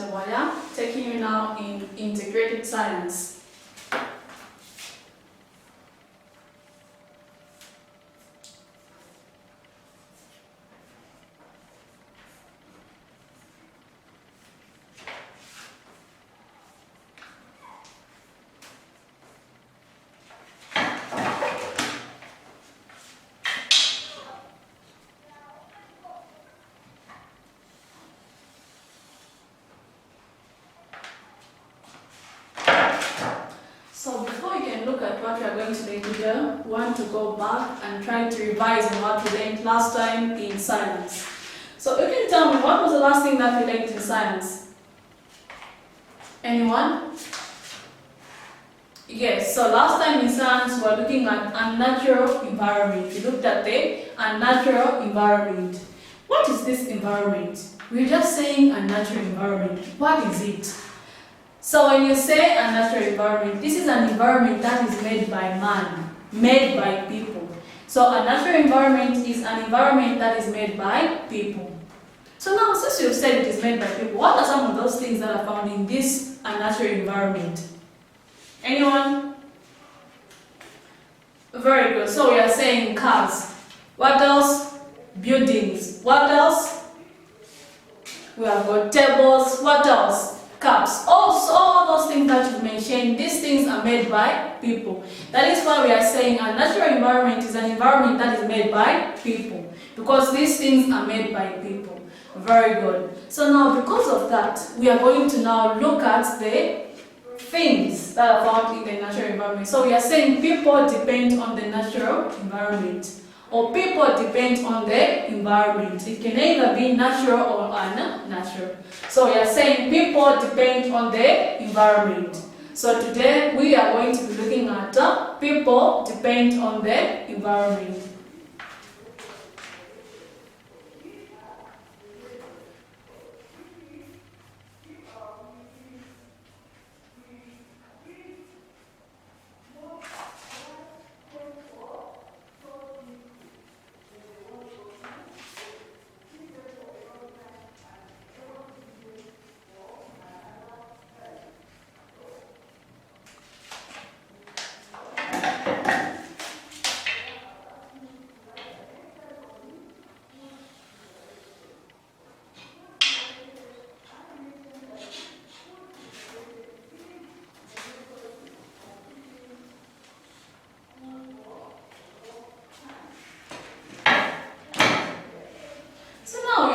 Mr. Bwalya, taking you now in integrated science. So before you can look at what we are going to learn today, we want to go back and try to revise on what we learned last time in science. So you can tell me, what was the last thing that we learned in science? Anyone? Yes, so last time in science we were looking at unnatural environment. We looked at the unnatural environment. What is this environment? We're just saying unnatural environment. What is it? So when you say a natural environment, this is an environment that is made by man, made by people. So a natural environment is an environment that is made by people. So now, since you've said it is made by people, what are some of those things that are found in this unnatural environment? Anyone? Very good. So we are saying cars. What else? Buildings. What else? We have got tables. What else? Cups. Also, all those things that you mentioned, these things are made by people. That is why we are saying a natural environment is an environment that is made by people, because these things are made by people. Very good. So now, because of that, we are going to now look at the things that are found in the natural environment. So we are saying people depend on the natural environment, or people depend on the environment. It can either be natural or unnatural. So we are saying people depend on the environment. So today we are going to be looking at people depend on the environment.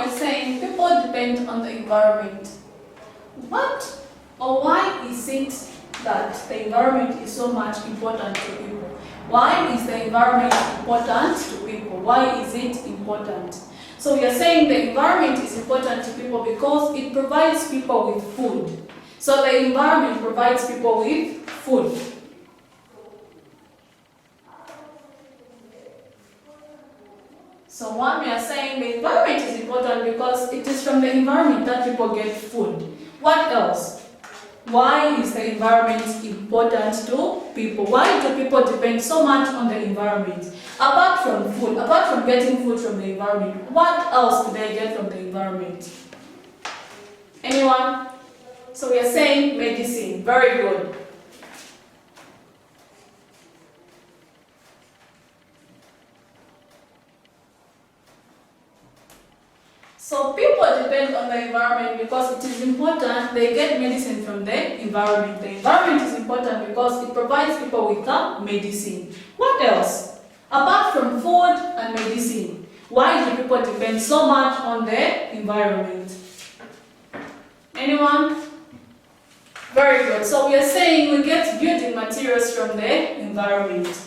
Saying people depend on the environment. What or why is it that the environment is so much important to people? Why is the environment important to people? Why is it important? So we are saying the environment is important to people because it provides people with food. So the environment provides people with food. So one, we are saying the environment is important because it is from the environment that people get food. What else? Why is the environment important to people? Why do people depend so much on the environment? Apart from food, apart from getting food from the environment, what else do they get from the environment? Anyone? So we are saying medicine. Very good. So people depend on the environment because it is important. They get medicine from the environment. The environment is important because it provides people with medicine. What else? Apart from food and medicine, why do people depend so much on the environment? Anyone? Very good. So we are saying we get building materials from the environment.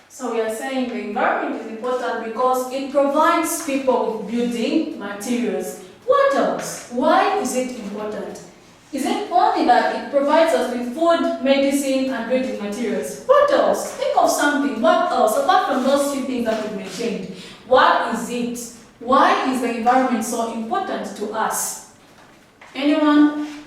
So we are saying the environment is important because it provides people with building materials. What else? Why is it important? Is it only that it provides us with food, medicine, and building materials? What else? Think of something. What else? Apart from those few things that we mentioned, what is it? Why is the environment so important to us? Anyone?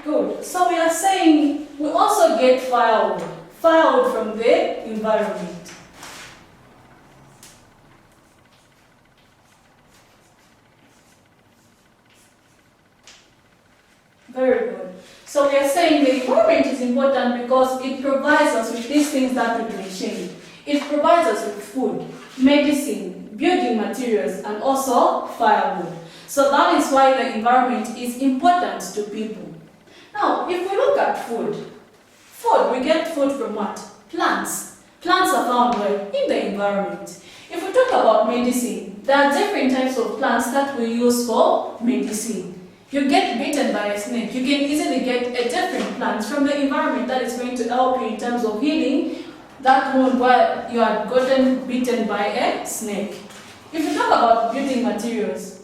Good. So we are saying we also get firewood. Firewood from the environment. Very good. So we are saying the environment is important because it provides us with these things that we mentioned. It provides us with food, medicine, building materials, and also firewood. So that is why the environment is important to people. Now, if we look at food, we get food from what? Plants. Plants are found where? In the environment. If we talk about medicine, there are different types of plants that we use for medicine. You get bitten by a snake, you can easily get a different plant from the environment that is going to help you in terms of healing that wound where you had gotten bitten by a snake. If you talk about building materials,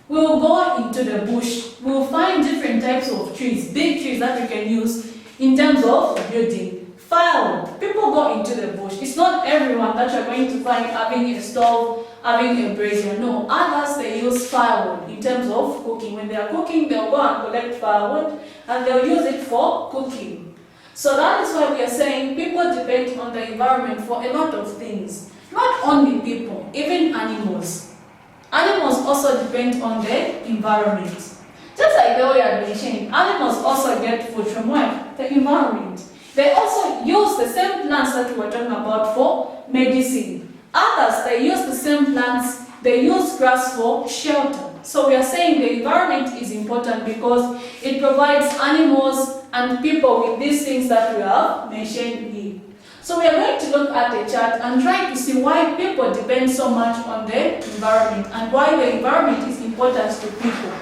we will go into the bush. We will find different types of trees, big trees that we can use in terms of building. Firewood. People go into the bush. It's not everyone that you're going to find having a stove, having a brazier. No, others they use firewood in terms of cooking. When they are cooking, they'll go and collect firewood and they'll use it for cooking. So that is why we are saying people depend on the environment for a lot of things. Not only people, even animals. Animals also depend on the environment. Just like the way I mentioned, animals also get food from where? The environment. They also use the same plants that we were talking about for medicine. Others, they use the same plants, they use grass for shelter. So we are saying the environment is important because it provides animals and people with these things that we have mentioned here. So we are going to look at a chart and try to see why people depend so much on the environment and why the environment is important to people.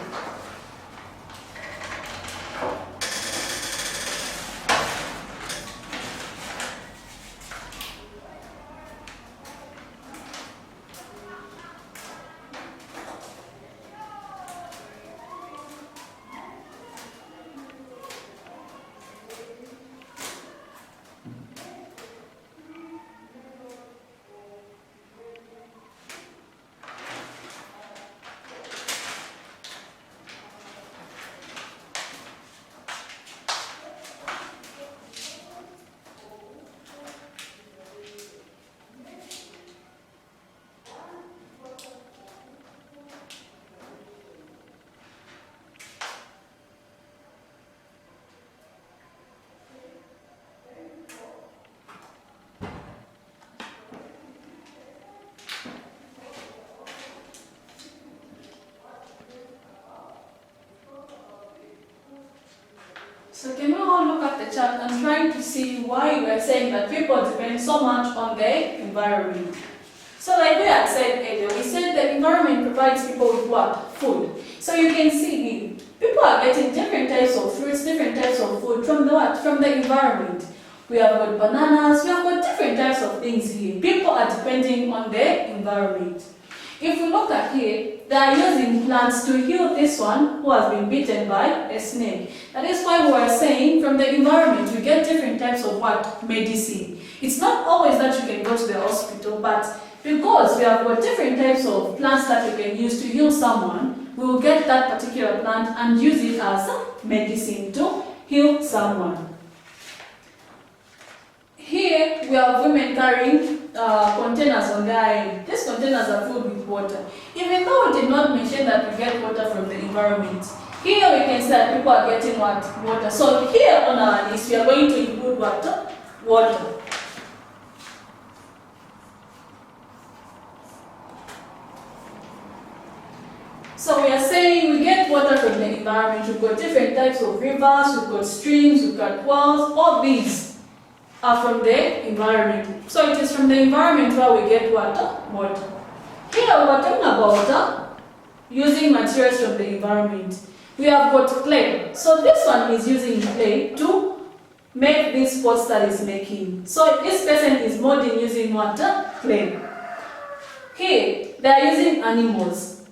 So can we all look at the chart and try to see why we are saying that people depend so much on the environment? So like we had said earlier, we said the environment provides people with what? Food. So you can see here, people are getting different types of fruits, different types of food from the what? From the environment. We have got bananas, we have got different types of things here. People are depending on the environment. If we look at here, they are using plants to heal this one who has been bitten by a snake. That is why we are saying from the environment we get different types of what? Medicine. It's not always that you can go to the hospital, but because we have got different types of plants that we can use to heal someone, we will get that particular plant and use it as medicine to heal someone. Here we have women carrying containers on their head. These containers are filled with water. Even though we did not mention that we get water from the environment, here we can say that people are getting what? Water. So here on our list we are going to include water. So we are saying we get water from the environment. We've got different types of rivers, we've got streams, we've got wells, all these are from the environment. So it is from the environment where we get water. Here we are talking about using materials from the environment. We have got clay. So this one is using clay to make these pots that is making. So this person is molding using water, clay. Here they are using animals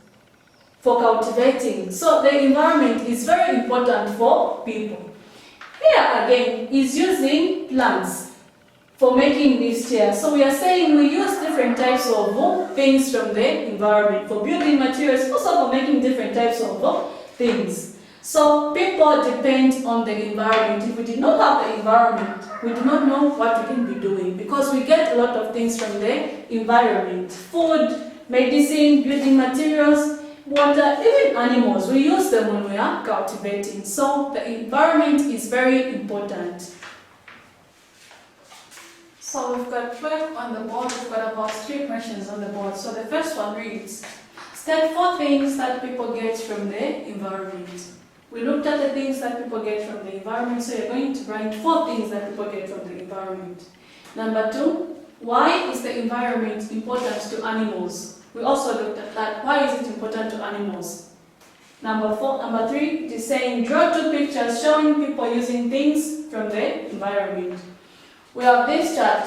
for cultivating. So the environment is very important for people. Here again is using plants for making these chairs. So we are saying we use different types of things from the environment for building materials, also for making different types of things. So people depend on the environment. If we did not have the environment, we do not know what we can be doing, because we get a lot of things from the environment. Food, medicine, building materials, water, even animals. We use them when we are cultivating. So the environment is very important. So we've got 12 on the board, we've got about 3 questions on the board. So the first one reads, state 4 things that people get from the environment. We looked at the things that people get from the environment, so you're going to write 4 things that people get from the environment. Number 2, why is the environment important to animals? We also looked at that. Why is it important to animals? Number 3, it is saying draw 2 pictures showing people using things from the environment. We have this chart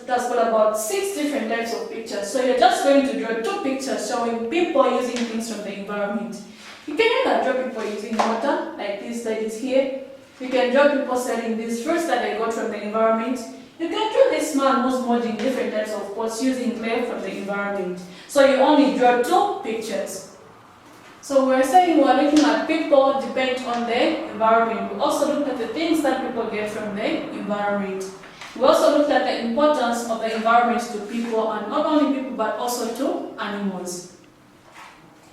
that's got about 6 different types of pictures. So you're just going to draw 2 pictures showing people using things from the environment. You can either draw people using water, like these ladies here. You can draw people selling these fruits that they got from the environment. You can draw this man who's molding different types of pots using clay from the environment. So you only draw 2 pictures. So we're saying we're looking at people depend on the environment. We also looked at the things that people get from the environment. We also looked at the importance of the environment to people, and not only people but also to animals.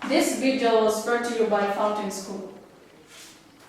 This video was brought to you by Fountain School.